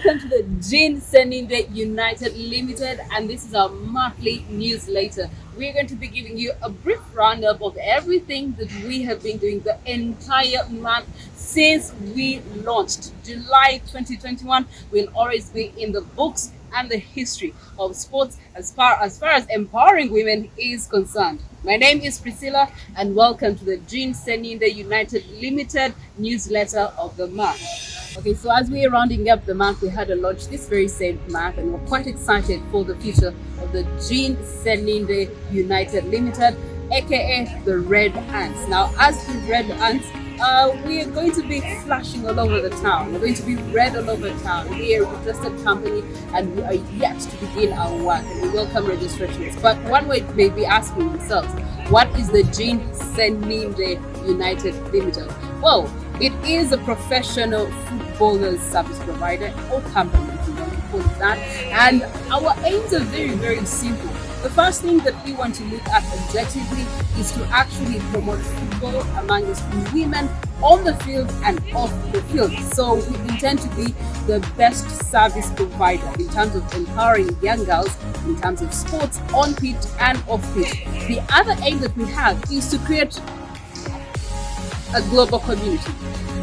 welcome to the Sseninde United Limited, and this is our monthly newsletter. We're going to be giving you a brief roundup of everything that we have been doing the entire month since we launched. July 2021 will always be in the books and the history of sports as far as empowering women is concerned. My name is Priscilla, and welcome to the Sseninde United Limited newsletter of the month. Okay, so as we are rounding up the month, we had a launch this very same month, and we're quite excited for the future of the Sseninde United Limited, aka the Red Ants. Now, as the Red Ants, we are going to be flashing all over the town. We're going to be red all over town. We are a registered company, and we are yet to begin our work, and we welcome registrations. But one may be asking themselves, what is the Sseninde United Limited? Well, it is a professional footballers service provider or company, if you want to call it that. And our aims are very, very simple. The first thing that we want to look at objectively is to actually promote football amongst women on the field and off the field. So we intend to be the best service provider in terms of empowering young girls in terms of sports on pitch and off pitch. The other aim that we have is to create a global community.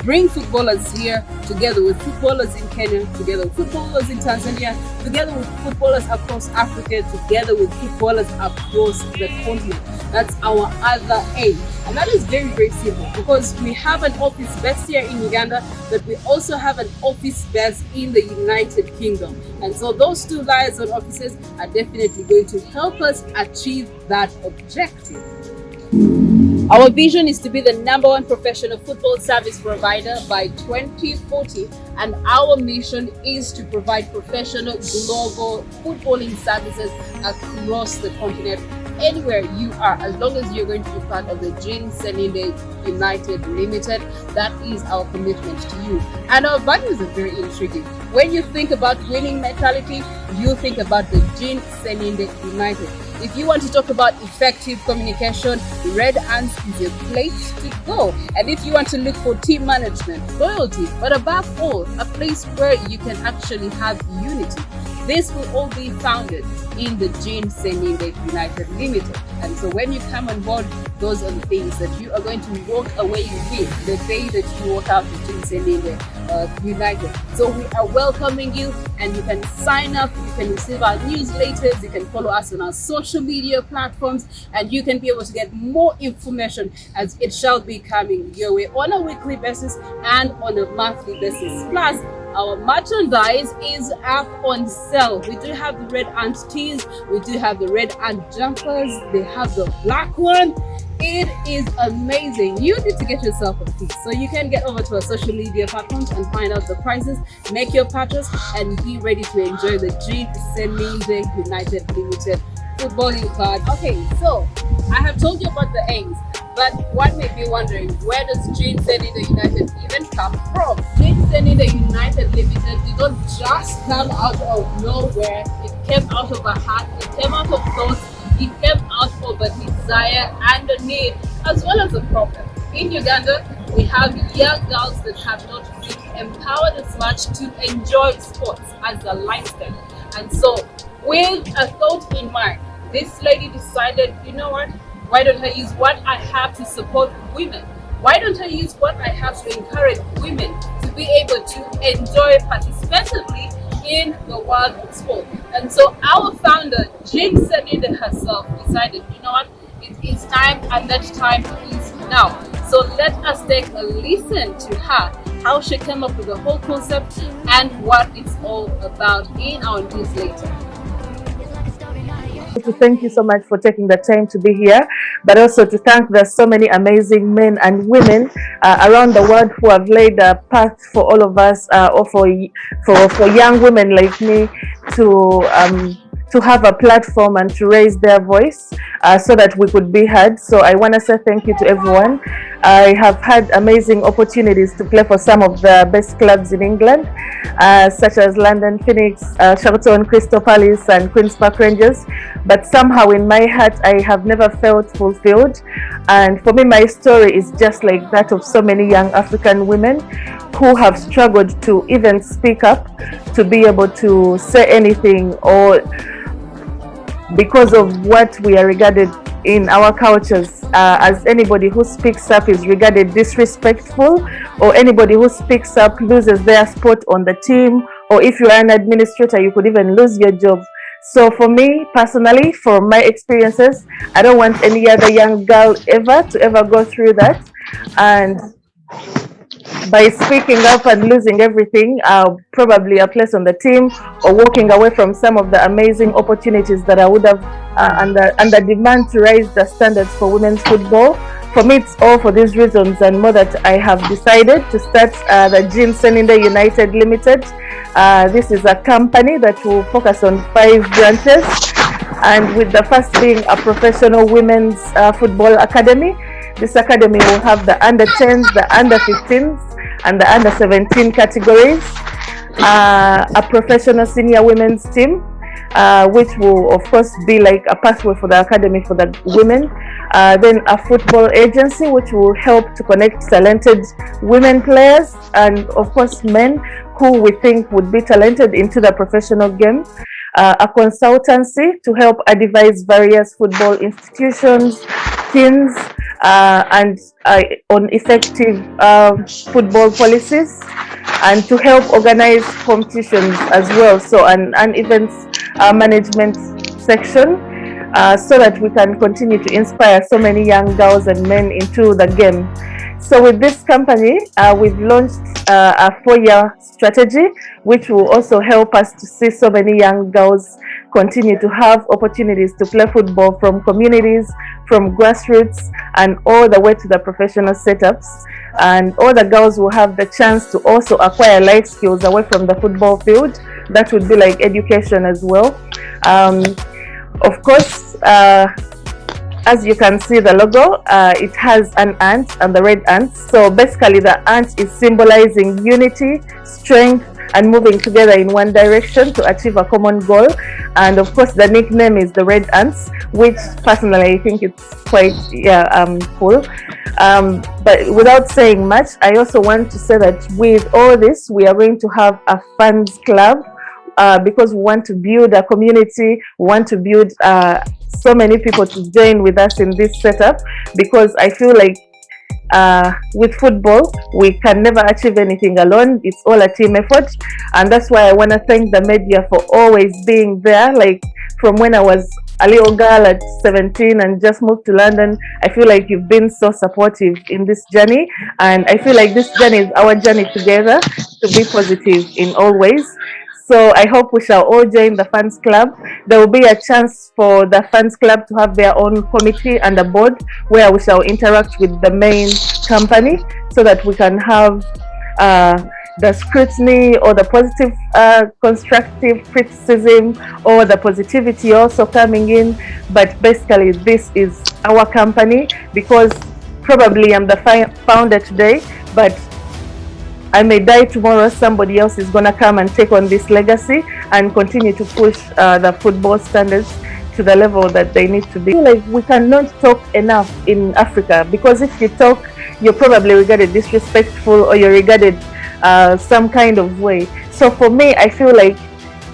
Bring footballers here together with footballers in Kenya, together with footballers in Tanzania, together with footballers across Africa, together with footballers across the continent. That's our other aim. And that is very, very simple, because we have an office based here in Uganda, but we also have an office based in the United Kingdom. And so those two liaison offices are definitely going to help us achieve that objective. Our vision is to be the #1 professional football service provider by 2040, and our mission is to provide professional global footballing services across the continent, anywhere you are, as long as you're going to be part of the Sseninde United Limited. That is our commitment to you. And our values are very intriguing. When you think about winning mentality, you think about the Sseninde United. If you want to talk about effective communication, Red Ants is your place to go. And if you want to look for team management, loyalty, but above all, a place where you can actually have unity, this will all be founded in the Sseninde United Limited. And so when you come on board, those are the things that you are going to walk away with the day that you walk out of Sseninde United. So we are welcoming you, and you can sign up, you can receive our newsletters, you can follow us on our social media platforms, and you can be able to get more information as it shall be coming your way on a weekly basis and on a monthly basis. Plus, our merchandise is up on sale. We do have the Red Ant tees, we do have the Red Ant jumpers, they have the black one. It is amazing. You need to get yourself a piece. So you can get over to our social media platforms and find out the prices, make your purchase, and be ready to enjoy the Sseninde United Limited footballing card. Okay, so I have told you about the aims, but one may be wondering, where does Sseninde United even come from? Sseninde United Limited did not just come out of nowhere. It came out of a heart, it came out of thoughts, it came out of a desire and a need, as well as a problem. In Uganda, we have young girls that have not been empowered as much to enjoy sports as a lifestyle. And so, with a thought in mind, this lady decided, you know what? Why don't I use what I have to support women? Why don't I use what I have to encourage women to be able to enjoy participatively in the world of sport? And so our founder, Sseninde herself, decided, you know what? It is time, and that time is now. So let us take a listen to her, how she came up with the whole concept and what it's all about in our newsletter. To thank you so much for taking the time to be here, but also to thank there's so many amazing men and women around the world who have laid a path for all of us, or for young women like me to have a platform and to raise their voice so that we could be heard. So I want to say thank you to everyone. I have had amazing opportunities to play for some of the best clubs in England, such as London Phoenix, Sheraton, Crystal Palace and Queen's Park Rangers. But somehow in my heart, I have never felt fulfilled. And for me, my story is just like that of so many young African women who have struggled to even speak up, to be able to say anything, or because of what we are regarded in our cultures as anybody who speaks up is regarded disrespectful, or anybody who speaks up loses their spot on the team, or if you are an administrator, you could even lose your job. So for me personally, from my experiences, I don't want any other young girl to ever go through that. And by speaking up and losing everything, probably a place on the team, or walking away from some of the amazing opportunities that I would have under demand to raise the standards for women's football. For me, it's all for these reasons and more that I have decided to start the Sseninde United Limited. This is a company that will focus on 5 branches, and with the first being a professional women's football academy. This academy will have the under 10s, the under 15s, and the under 17 categories, a professional senior women's team, which will of course be like a pathway for the academy for the women, then a football agency which will help to connect talented women players and of course men who we think would be talented into the professional game, a consultancy to help advise various football institutions, teams, and on effective football policies, and to help organize competitions as well. So an events management section, so that we can continue to inspire so many young girls and men into the game. So with this company, we've launched a 4-year strategy, which will also help us to see so many young girls continue to have opportunities to play football from communities, from grassroots, and all the way to the professional setups. And all the girls will have the chance to also acquire life skills away from the football field. That would be like education as well. Of course, as you can see the logo, it has an ant and the red ant. So basically the ant is symbolizing unity, strength, and moving together in one direction to achieve a common goal. And of course the nickname is the red ants, which personally I think it's quite cool. But without saying much, I also want to say that with all this, we are going to have a fans club, because we want to build a community, we want to build so many people to join with us in this setup, because I feel like with football we can never achieve anything alone. It's all a team effort, and that's why I want to thank the media for always being there. Like from when I was a little girl at 17 and just moved to London, I feel like you've been so supportive in this journey, and I feel like this journey is our journey together to be positive in all ways. So I hope we shall all join the fans club. There will be a chance for the fans club to have their own committee and a board where we shall interact with the main company, so that we can have the scrutiny or the positive constructive criticism, or the positivity also coming in. But basically this is our company, because probably I'm the founder today, but I may die tomorrow. Somebody else is going to come and take on this legacy and continue to push the football standards to the level that they need to be. I feel like we cannot talk enough in Africa, because if you talk, you're probably regarded disrespectful, or you're regarded some kind of way. So for me, I feel like,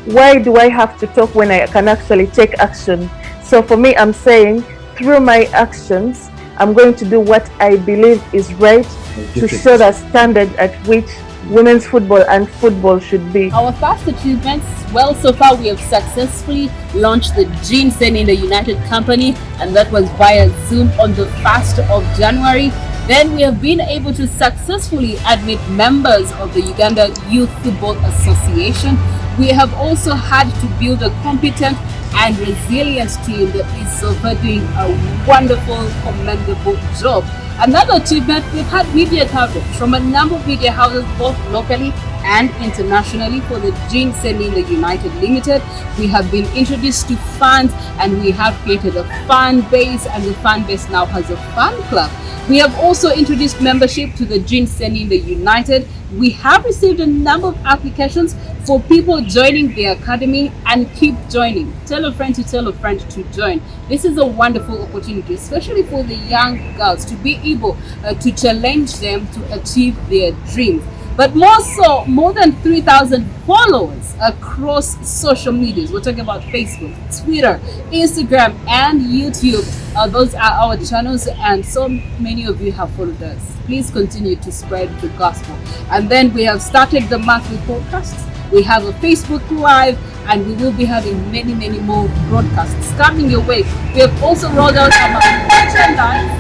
why do I have to talk when I can actually take action? So for me, I'm saying through my actions, I'm going to do what I believe is right to show the standard at which women's football and football should be. Our first achievements, well, so far we have successfully launched the Sseninde United Company, and that was via Zoom on the 1st of January. Then we have been able to successfully admit members of the Uganda Youth Football Association. We have also had to build a competent and resilient team that is so far doing a wonderful, commendable job. Another achievement, we've had media coverage from a number of media houses, both locally and internationally for the Jean Sseninde United Limited. We have been introduced to fans and we have created a fan base, and the fan base now has a fan club. We have also introduced membership to the Jean Sseninde United. We have received a number of applications for people joining the academy, and keep joining. Tell a friend to tell a friend to join. This is a wonderful opportunity, especially for the young girls, to be able to challenge them to achieve their dreams. But more so, more than 3,000 followers across social medias. We're talking about Facebook, Twitter, Instagram, and YouTube. Those are our channels, and so many of you have followed us. Please continue to spread the gospel. And then we have started the monthly podcasts. We have a Facebook Live, and we will be having many, many more broadcasts coming your way. We have also rolled out our merchandise.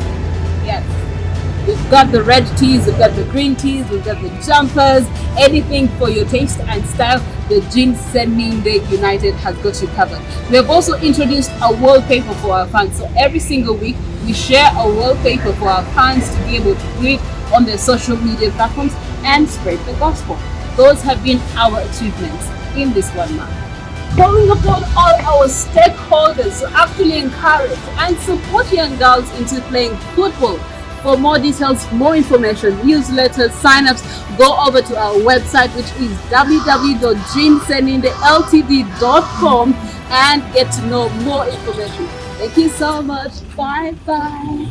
Yes. We've got the red tees, we've got the green tees, we've got the jumpers, anything for your taste and style. The Jean Sseninde United has got you covered. We have also introduced a wallpaper for our fans. So every single week, we share a wallpaper for our fans to be able to put it on their social media platforms and spread the gospel. Those have been our achievements in this 1 month. Calling upon all our stakeholders to actually encourage and support young girls into playing football. For more details, more information, newsletters, sign-ups, go over to our website, which is www.jeansennindeltd.com, and get to know more information. Thank you so much. Bye-bye.